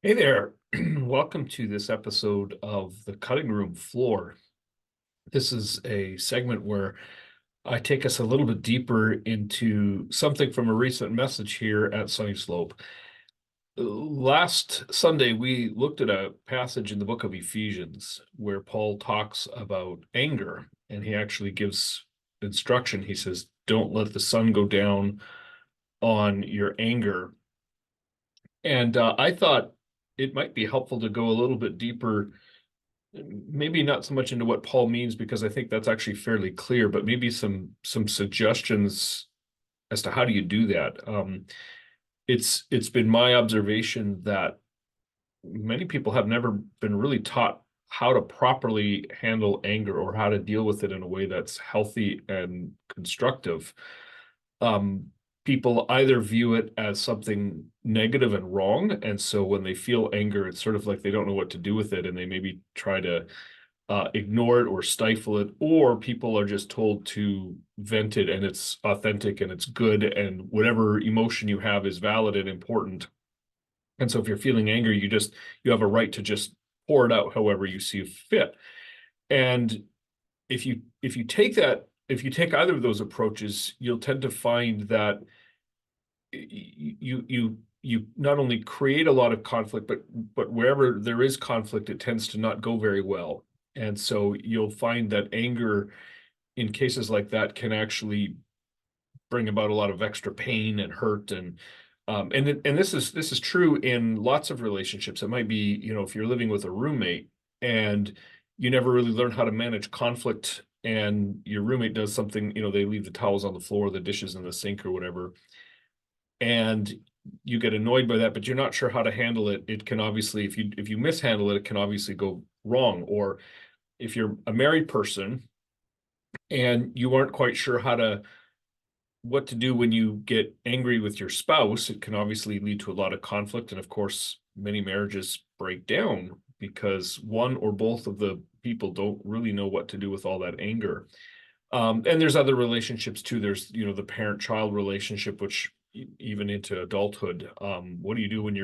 Hey there. Welcome to this episode of the Cutting Room Floor. This is a segment where I take us a little bit deeper into something from a recent message here at Sunny Slope. Last Sunday, we looked at a passage in the book of Ephesians where Paul talks about anger, and he actually gives instruction. He says, "Don't let the sun go down on your anger." And I thought it might be helpful to go a little bit deeper, maybe not so much into what Paul means, because I think that's actually fairly clear, but maybe some suggestions as to how do you do that. It's been my observation that many people have never been really taught how to properly handle anger or how to deal with it in a way that's healthy and constructive. um, People either view it as something negative and wrong, and so when they feel anger, it's sort of like they don't know what to do with it, and they maybe try to ignore it or stifle it, or people are just told to vent it, and it's authentic and it's good, and whatever emotion you have is valid and important. And so if you're feeling anger, you have a right to just pour it out however you see fit. And if you take either of those approaches, you'll tend to find that you not only create a lot of conflict, but wherever there is conflict, it tends to not go very well. And so you'll find that anger in cases like that can actually bring about a lot of extra pain and hurt. And this is true in lots of relationships. It might be, if you're living with a roommate and you never really learn how to manage conflict, and your roommate does something, they leave the towels on the floor, the dishes in the sink or whatever, and you get annoyed by that, but you're not sure how to handle it. It can obviously, if you mishandle it, it can obviously go wrong. Or if you're a married person and you aren't quite sure what to do when you get angry with your spouse, it can obviously lead to a lot of conflict. And of course, many marriages break down because one or both of the people don't really know what to do with all that anger. And there's other relationships too. There's, the parent-child relationship, which even into adulthood. What do you do when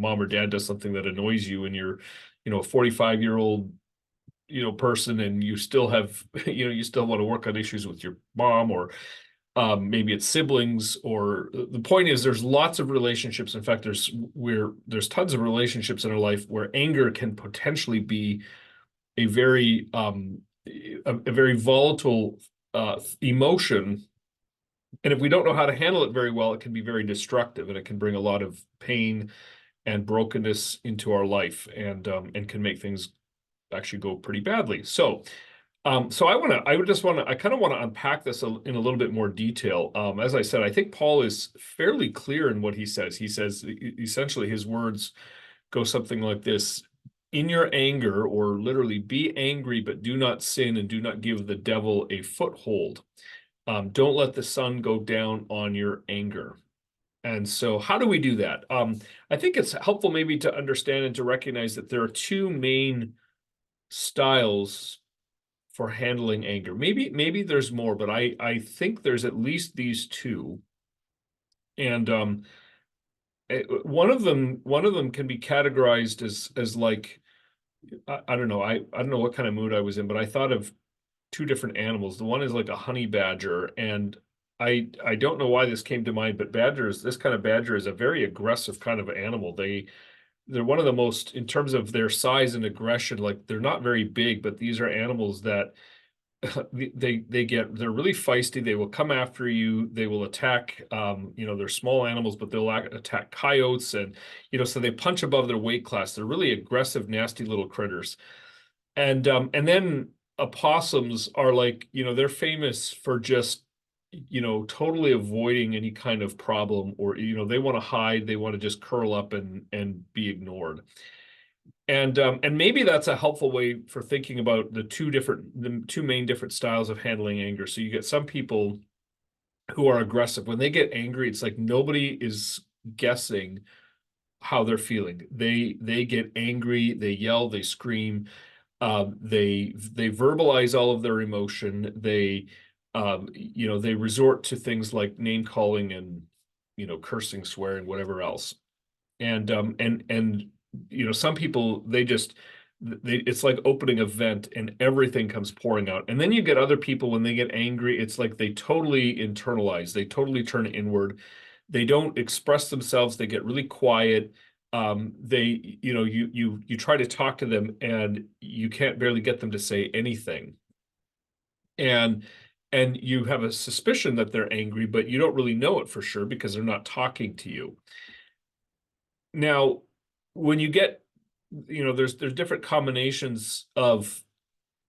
mom or dad does something that annoys you, and you're, a 45-year-old, person, and you still have, you still want to work on issues with your mom, or maybe it's siblings, or the point is there's lots of relationships. In fact, there's tons of relationships in our life where anger can potentially be a very a very volatile emotion. And if we don't know how to handle it very well, it can be very destructive, and it can bring a lot of pain and brokenness into our life, and can make things actually go pretty badly. So I kind of want to unpack this in a little bit more detail. As I said, I think Paul is fairly clear in what he says. He says essentially his words go something like this: in your anger, or literally, be angry, but do not sin, and do not give the devil a foothold. Don't let the sun go down on your anger. And so, how do we do that? I think it's helpful maybe to understand and to recognize that there are two main styles for handling anger. Maybe there's more, but I think there's at least these two. And one of them can be categorized as like, I don't know, I don't know what kind of mood I was in, but I thought of two different animals. The one is like a honey badger, and I don't know why this came to mind, but this kind of badger is a very aggressive kind of animal. They're one of the most, in terms of their size and aggression, like they're not very big, but these are animals that they're really feisty. They will come after you. They will attack. They're small animals, but they'll attack coyotes, and so they punch above their weight class. They're really aggressive, nasty little critters. And then opossums are like, they're famous for just, totally avoiding any kind of problem, or they want to hide. They want to just curl up and be ignored. And maybe that's a helpful way for thinking about the two main different styles of handling anger. So you get some people who are aggressive. When they get angry, it's like nobody is guessing how they're feeling. They get angry, they yell, they scream, they verbalize all of their emotion. They resort to things like name calling and cursing, swearing, whatever else. And you know, some people, it's like opening a vent and everything comes pouring out. And then you get other people, when they get angry, it's like they totally internalize, they totally turn inward. They don't express themselves, they get really quiet. They, you know, you try to talk to them and you can't barely get them to say anything. And you have a suspicion that they're angry, but you don't really know it for sure because they're not talking to you. Now, when you get, you know, there's different combinations of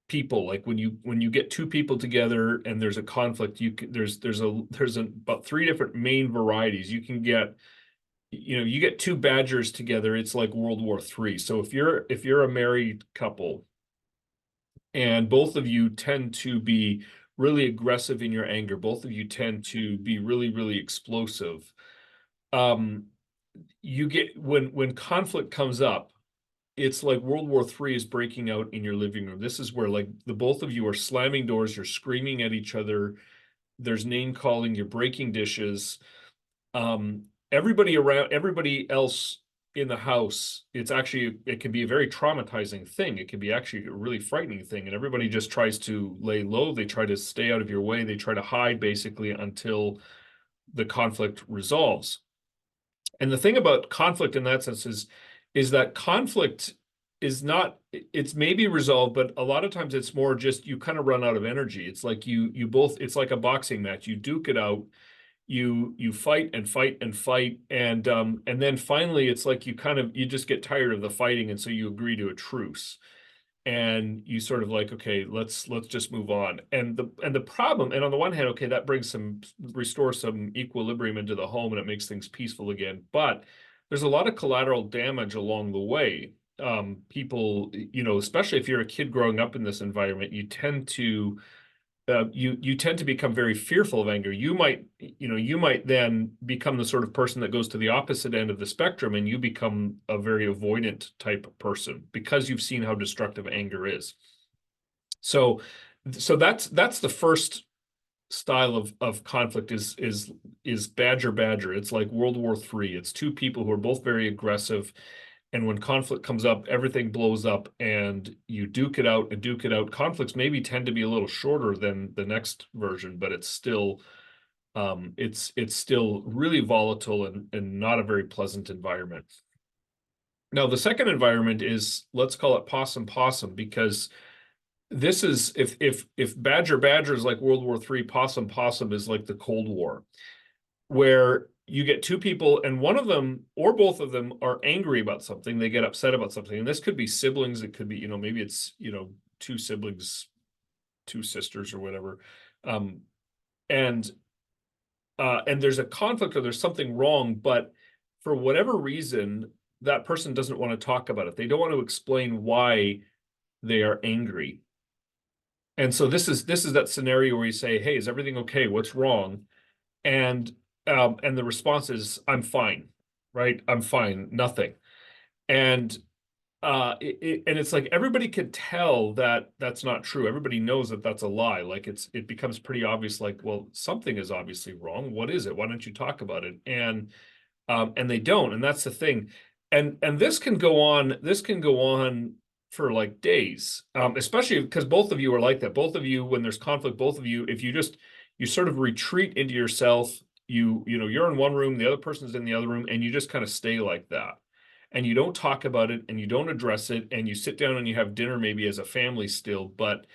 people. Like when you get two people together and there's a conflict, there's about three different main varieties. You can get, you know, you get two badgers together, it's like World War III. So if you're a married couple and both of you tend to be really aggressive in your anger, both of you tend to be really, really explosive. You get, when conflict comes up, it's like World War III is breaking out in your living room. This is where, like, the both of you are slamming doors, you're screaming at each other, there's name calling, you're breaking dishes. Everybody else in the house, it can be a very traumatizing thing. It can be actually a really frightening thing. And everybody just tries to lay low. They try to stay out of your way. They try to hide basically until the conflict resolves. And the thing about conflict in that sense is that conflict is not, it's maybe resolved, but a lot of times it's more just you kind of run out of energy. It's like you both, it's like a boxing match. You duke it out, you fight and fight and fight, and then finally it's like you just get tired of the fighting, and so you agree to a truce. And you sort of like, okay, let's just move on. And the problem, and on the one hand, okay, that restores some equilibrium into the home and it makes things peaceful again. But there's a lot of collateral damage along the way. People, you know, especially if you're a kid growing up in this environment, you tend to become very fearful of anger. You might then become the sort of person that goes to the opposite end of the spectrum, and you become a very avoidant type of person because you've seen how destructive anger is. So that's the first style of conflict is badger. It's like World War III. It's two people who are both very aggressive, and when conflict comes up, everything blows up and you duke it out and duke it out. Conflicts maybe tend to be a little shorter than the next version, but it's still it's still really volatile and not a very pleasant environment. Now, the second environment is, let's call it possum, because this is, if badger is like World War III, possum is like the Cold War, where you get two people and one of them or both of them are angry about something. They get upset about something. And this could be siblings. It could be, you know, maybe it's, you know, two siblings, two sisters or whatever. Um, and there's a conflict or there's something wrong, but for whatever reason, that person doesn't want to talk about it. They don't want to explain why they are angry. And so this is that scenario where you say, hey, is everything okay? What's wrong? And the response is, I'm fine, right? I'm fine, nothing. And and it's like everybody could tell that that's not true. Everybody knows that that's a lie. Like it becomes pretty obvious, like, well, something is obviously wrong. What is it? Why don't you talk about it? And they don't, and that's the thing. And this can go on for like days, especially because both of you are like that. Both of you, when there's conflict, both of you, if you sort of retreat into yourself, you know, you're in one room, the other person's in the other room, and you just kind of stay like that. And you don't talk about it and you don't address it, and you sit down and you have dinner maybe as a family still, but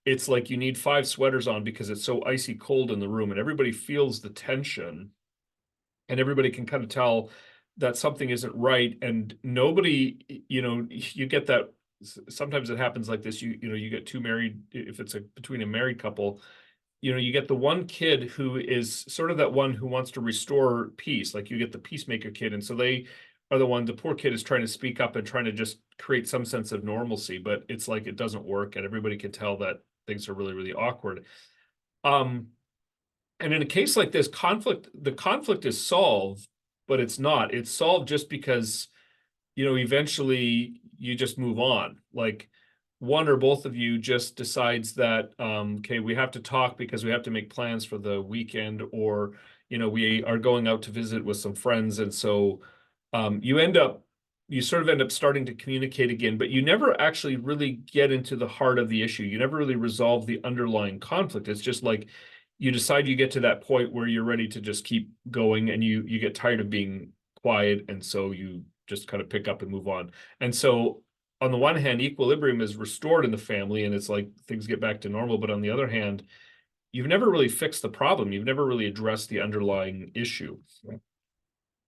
it's like you need 5 sweaters on because it's so icy cold in the room, and everybody feels the tension and everybody can kind of tell that something isn't right. And nobody, you know, you get that sometimes it happens like this. You know, you get two married, if it's between a married couple, you know, you get the one kid who is sort of that one who wants to restore peace. Like you get the peacemaker kid. And so they are the poor kid is trying to speak up and trying to just create some sense of normalcy, but it's like it doesn't work. And everybody can tell that things are really, really awkward. And in a case like this, the conflict is solved, but it's not. It's solved just because, you know, eventually you just move on. Like one or both of you just decides that, okay, we have to talk because we have to make plans for the weekend, or, you know, we are going out to visit with some friends. And so you sort of end up starting to communicate again, but you never actually really get into the heart of the issue. You never really resolve the underlying conflict. It's just like you decide you get to that point where you're ready to just keep going, and you get tired of being quiet, and so you just kind of pick up and move on. And so on the one hand, equilibrium is restored in the family and it's like things get back to normal. But on the other hand, you've never really fixed the problem. You've never really addressed the underlying issue.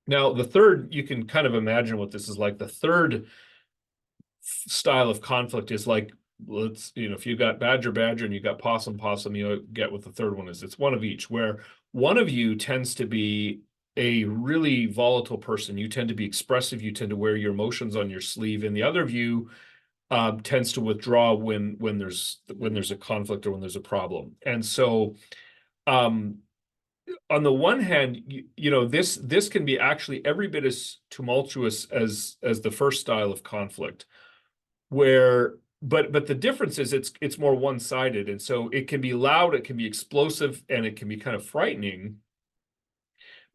Now, the third, you can kind of imagine what this is like. The third style of conflict is like, if you got badger, badger, and you got possum, possum, you get what the third one is. It's one of each, where one of you tends to be a really volatile person. You tend to be expressive. You tend to wear your emotions on your sleeve, and the other of you tends to withdraw when there's a conflict or when there's a problem. And so, on the one hand, this can be actually every bit as tumultuous as the first style of conflict, where but the difference is it's more one-sided, and so it can be loud, it can be explosive, and it can be kind of frightening.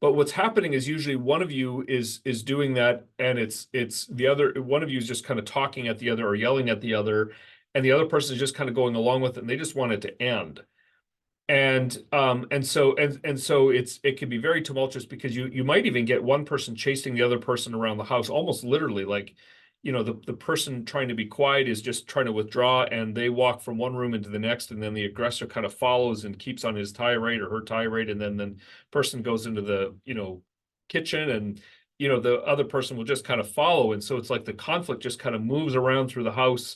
But what's happening is usually one of you is doing that, and it's the other one of you is just kind of talking at the other or yelling at the other, and the other person is just kind of going along with it, and they just want it to end. And so it can be very tumultuous, because you might even get one person chasing the other person around the house, almost literally, like, the person trying to be quiet is just trying to withdraw, and they walk from one room into the next, and then the aggressor kind of follows and keeps on his tirade or her tirade, and then the person goes into the kitchen, and the other person will just kind of follow. And so it's like the conflict just kind of moves around through the house,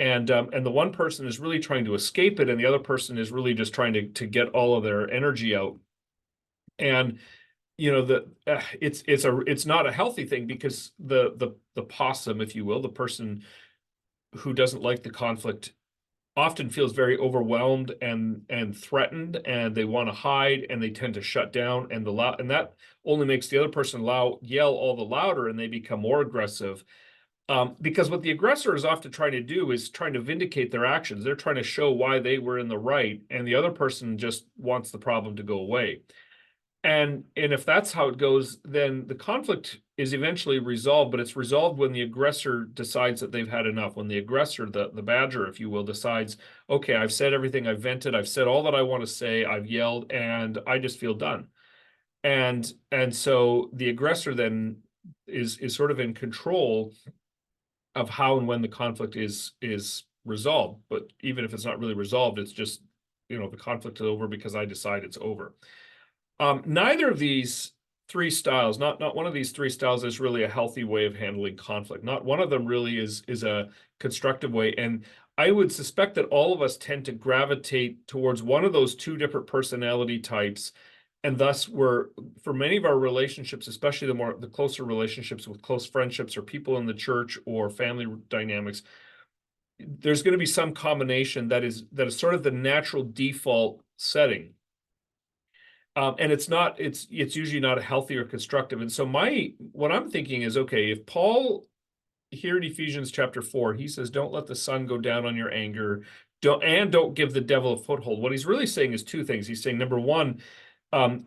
and the one person is really trying to escape it, and the other person is really just trying to get all of their energy out. And it's not a healthy thing, because the possum, if you will, the person who doesn't like the conflict, often feels very overwhelmed and threatened, and they want to hide, and they tend to shut down, and that only makes the other person yell all the louder, and they become more aggressive. Because what the aggressor is often trying to do is trying to vindicate their actions. They're trying to show why they were in the right, and the other person just wants the problem to go away. And if that's how it goes, then the conflict is eventually resolved, but it's resolved when the aggressor decides that they've had enough. When the aggressor, the badger, if you will, decides, okay, I've said everything, I've vented, I've said all that I want to say, I've yelled, and I just feel done. And so the aggressor then is sort of in control of how and when the conflict is resolved. But even if it's not really resolved, it's just, the conflict is over because I decide it's over. Neither of these three styles, not one of these three styles, is really a healthy way of handling conflict. Not one of them really is a constructive way. And I would suspect that all of us tend to gravitate towards one of those two different personality types. And thus for many of our relationships, especially the closer relationships with close friendships or people in the church or family dynamics, there's going to be some combination that is sort of the natural default setting. And it's usually not a healthy or constructive. And so what I'm thinking is, okay, if Paul here in Ephesians chapter 4, he says, don't let the sun go down on your anger, don't give the devil a foothold. What he's really saying is two things. He's saying, number one,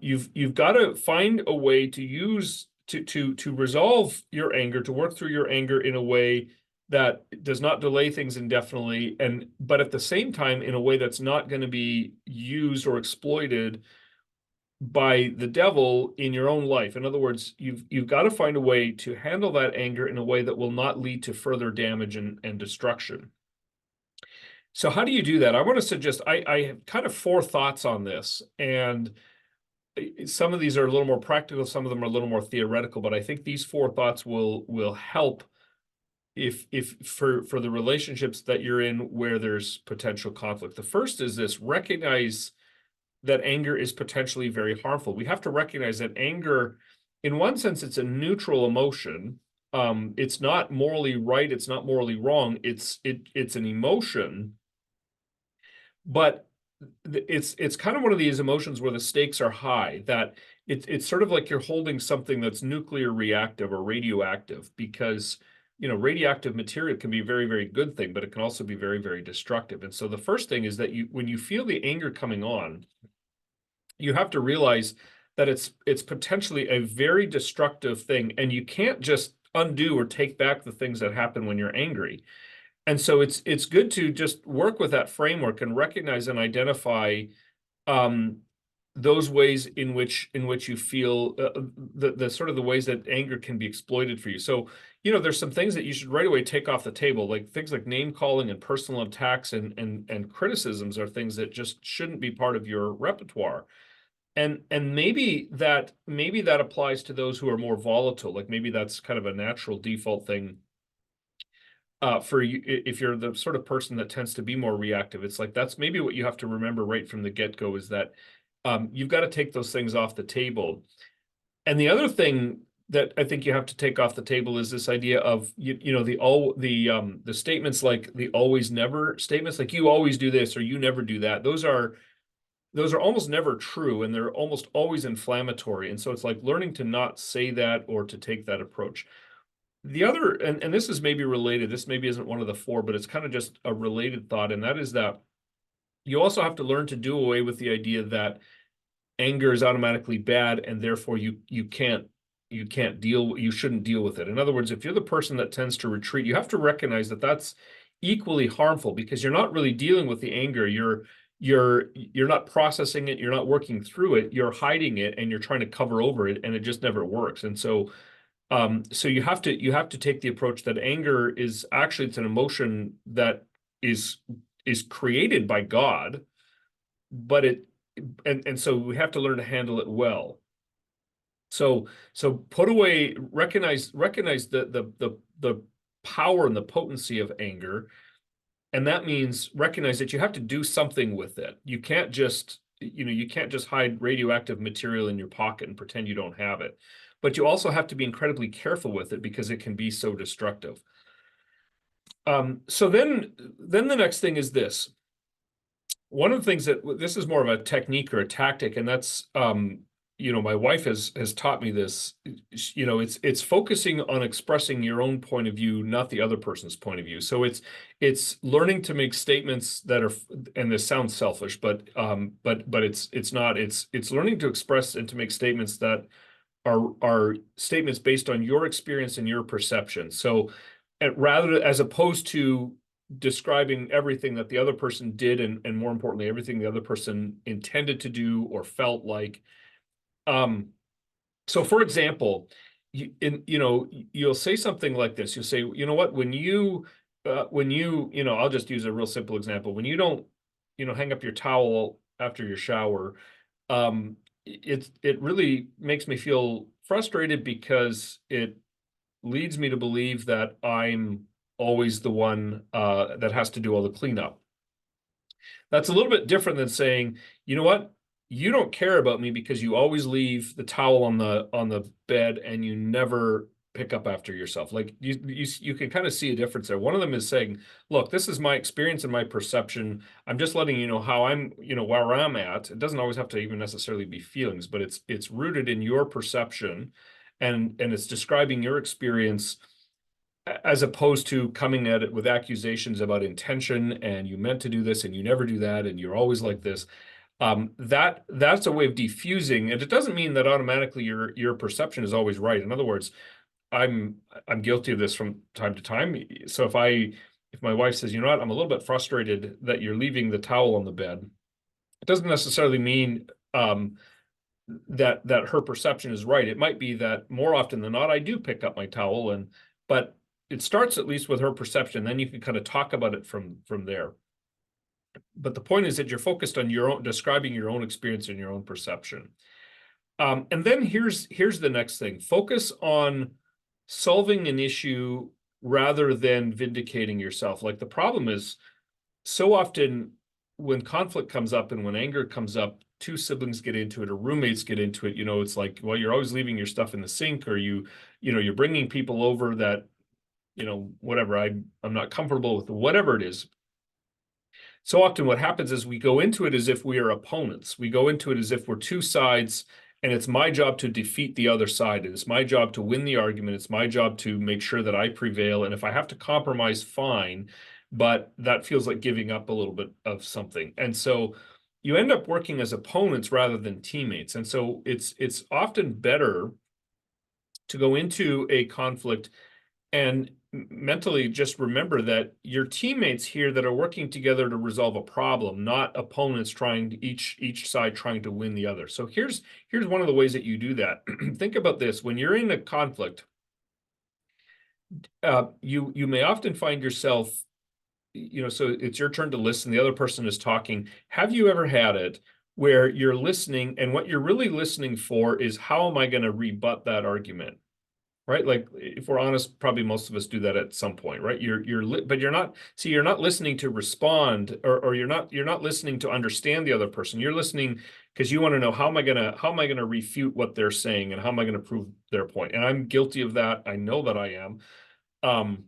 you've got to find a way to use to resolve your anger, to work through your anger in a way that does not delay things indefinitely, but at the same time in a way that's not going to be used or exploited by the devil in your own life. In other words, you've got to find a way to handle that anger in a way that will not lead to further damage and destruction. So how do you do that? I want to suggest, I have kind of four thoughts on this, and some of these are a little more practical, some of them are a little more theoretical, but I think these four thoughts will help if for the relationships that you're in where there's potential conflict. The first is this: recognize that anger is potentially very harmful. We have to recognize that anger, in one sense, it's a neutral emotion. It's not morally right, it's not morally wrong, it's an emotion, but it's kind of one of these emotions where the stakes are high, that it's sort of like you're holding something that's nuclear reactive or radioactive, because radioactive material can be a very, very good thing, but it can also be very, very destructive. And so the first thing is that when you feel the anger coming on, you have to realize that it's potentially a very destructive thing, and you can't just undo or take back the things that happen when you're angry. And so it's good to just work with that framework and recognize and identify um, those ways in which you feel the sort of the ways that anger can be exploited for you. So, there's some things that you should right away take off the table, like things like name calling and personal attacks and criticisms are things that just shouldn't be part of your repertoire. And maybe that applies to those who are more volatile. Like maybe that's kind of a natural default thing for you if you're the sort of person that tends to be more reactive. It's like that's maybe what you have to remember right from the get-go is that you've got to take those things off the table. And the other thing that I think you have to take off the table is this idea of the statements like the always never statements, like you always do this or you never do that. Those are almost never true, and they're almost always inflammatory. And so it's like learning to not say that or to take that approach. The other, and this is maybe related, this maybe isn't one of the four, but it's kind of just a related thought, and that is that you also have to learn to do away with the idea that anger is automatically bad and therefore you shouldn't deal with it. In other words, if you're the person that tends to retreat, you have to recognize that that's equally harmful because you're not really dealing with the anger. You're not processing it, you're not working through it, you're hiding it and you're trying to cover over it, and it just never works. And so you have to take the approach that anger is actually, it's an emotion that is created by God, but so we have to learn to handle it well. So put away, recognize the power and the potency of anger, and that means recognize that you have to do something with it. You can't just hide radioactive material in your pocket and pretend you don't have it. But you also have to be incredibly careful with it because it can be so destructive. So then the next thing is this. One of the things that this is more of a technique or a tactic, and that's my wife has taught me this. It's focusing on expressing your own point of view, not the other person's point of view. So it's learning to make statements that are, and this sounds selfish, but it's not. It's learning to express and to make statements that are statements based on your experience and your perception. So as opposed to describing everything that the other person did and more importantly, everything the other person intended to do or felt like. So for example, you'll say something like this. You'll say, you know what, I'll just use a real simple example. When you don't, hang up your towel after your shower, it really makes me feel frustrated because it leads me to believe that I'm always the one that has to do all the cleanup. That's a little bit different than saying, you know what, you don't care about me because you always leave the towel on the bed and you never pick up after yourself. Like you can kind of see a difference there. One of them is saying, look, this is my experience and my perception. I'm just letting you know how I'm, where I'm at. It doesn't always have to even necessarily be feelings, but it's rooted in your perception and it's describing your experience as opposed to coming at it with accusations about intention and you meant to do this and you never do that and you're always like this. That's a way of diffusing, and it doesn't mean that automatically your perception is always right. In other words, I'm guilty of this from time to time. So if my wife says, you know what, I'm a little bit frustrated that you're leaving the towel on the bed, it doesn't necessarily mean that her perception is right. It might be that more often than not, I do pick up my towel, but it starts at least with her perception. Then you can kind of talk about it from there. But the point is that you're focused on describing your own experience and your own perception. And then here's the next thing. Focus on solving an issue rather than vindicating yourself. Like the problem is so often when conflict comes up and when anger comes up, two siblings get into it or roommates get into it. It's like, well, you're always leaving your stuff in the sink, or you're bringing people over that, whatever, I'm not comfortable with, whatever it is. So often what happens is we go into it as if we are opponents. We go into it as if we're two sides and it's my job to defeat the other side. And it's my job to win the argument. It's my job to make sure that I prevail. And if I have to compromise, fine. But that feels like giving up a little bit of something. And so, you end up working as opponents rather than teammates. And so it's often better to go into a conflict and mentally just remember that your teammates here that are working together to resolve a problem, not opponents trying to each side trying to win the other. So here's one of the ways that you do that. Think about this: when you're in a conflict, you may often find yourself, so it's your turn to listen, the other person is talking. Have you ever had it where you're listening and what you're really listening for is, how am I going to rebut that argument? Right? Like, if we're honest, probably most of us do that at some point, right? But you're not listening to respond, or you're not listening to understand the other person. You're listening because you want to know, how am I gonna refute what they're saying, and how am I gonna prove their point? And I'm guilty of that. I know that I am.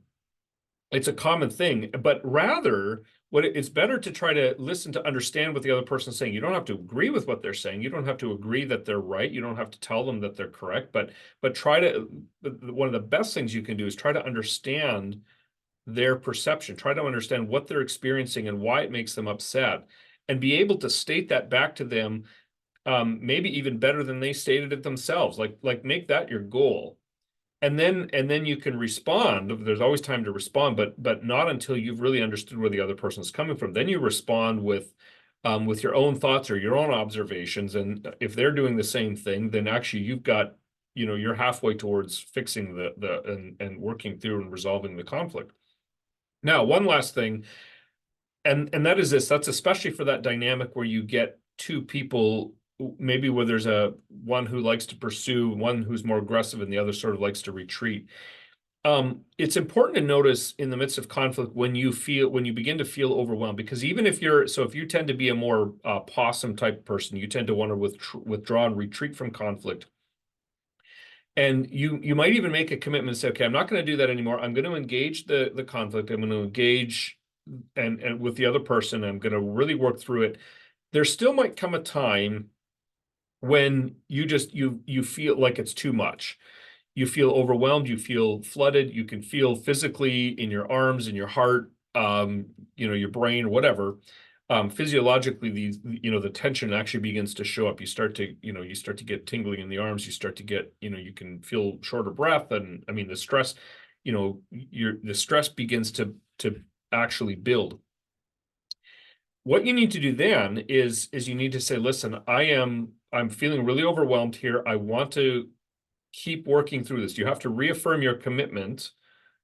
It's a common thing, but rather it's better to try to listen to understand what the other person's saying. You don't have to agree with what they're saying. You don't have to agree that they're right. You don't have to tell them that they're correct, but one of the best things you can do is try to understand their perception, try to understand what they're experiencing and why it makes them upset, and be able to state that back to them, maybe even better than they stated it themselves. Like make that your goal. And then you can respond. There's always time to respond, but not until you've really understood where the other person is coming from. Then you respond with your own thoughts or your own observations. And if they're doing the same thing, then actually you've got, you're halfway towards fixing and working through and resolving the conflict. Now, one last thing, and that is this: that's especially for that dynamic where you get two people, maybe where there's one who likes to pursue, one who's more aggressive, and the other sort of likes to retreat. It's important to notice in the midst of conflict when you begin to feel overwhelmed, because even if you tend to be a more possum type person, you tend to want to withdraw and retreat from conflict. And you might even make a commitment and say, okay, I'm not going to do that anymore. I'm going to engage the conflict. I'm going to engage and with the other person. I'm going to really work through it. There still might come a time when you feel like it's too much. You feel overwhelmed, you feel flooded, you can feel physically in your arms, in your heart, your brain, whatever. Physiologically, the tension actually begins to show up. You start to get tingling in the arms, you start to get, you can feel shorter breath. And I mean, the stress, the stress begins to actually build. What you need to do then is you need to say, listen, I'm feeling really overwhelmed here. I want to keep working through this. You have to reaffirm your commitment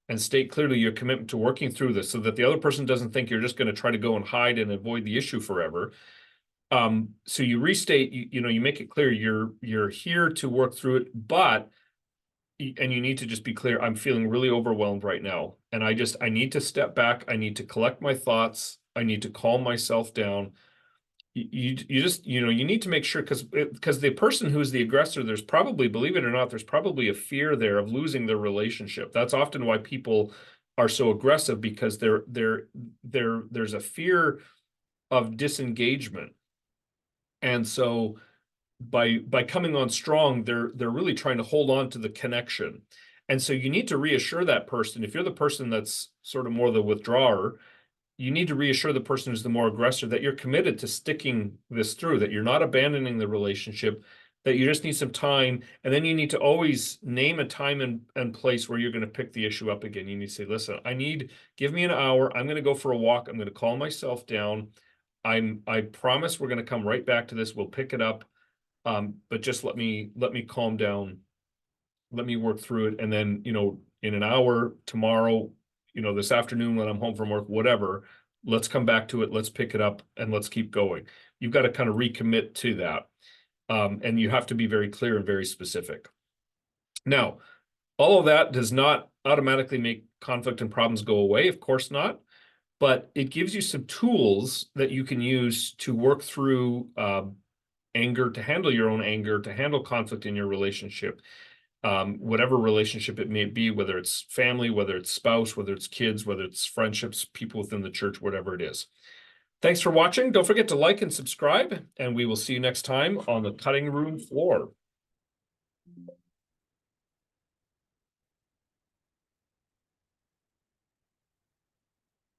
and state clearly your commitment to working through this, so that the other person doesn't think you're just going to try to go and hide and avoid the issue forever. So you restate, you make it clear you're here to work through it, and you need to just be clear, I'm feeling really overwhelmed right now. And I need to step back. I need to collect my thoughts. I need to calm myself down. You need to make sure, because the person who's the aggressor, there's probably, believe it or not, there's probably a fear there of losing their relationship. That's often why people are so aggressive, because there's a fear of disengagement. And so by coming on strong, they're really trying to hold on to the connection. And so you need to reassure that person. If you're the person that's sort of more the withdrawer, you need to reassure the person who's the more aggressor that you're committed to sticking this through, that you're not abandoning the relationship, that you just need some time. And then you need to always name a time and place where you're going to pick the issue up again. You need to say, listen, give me an hour. I'm going to go for a walk. I'm going to calm myself down. I promise we're going to come right back to this. We'll pick it up. But just let me calm down. Let me work through it. And then, in an hour, tomorrow, this afternoon when I'm home from work, whatever, let's come back to it. Let's pick it up and let's keep going. You've got to kind of recommit to that. And you have to be very clear and very specific. Now, all of that does not automatically make conflict and problems go away. Of course not. But it gives you some tools that you can use to work through anger, to handle your own anger, to handle conflict in your relationship. Whatever relationship it may be, whether it's family, whether it's spouse, whether it's kids, whether it's friendships, people within the church, whatever it is. Thanks for watching. Don't forget to like and subscribe, and we will see you next time on the cutting room floor.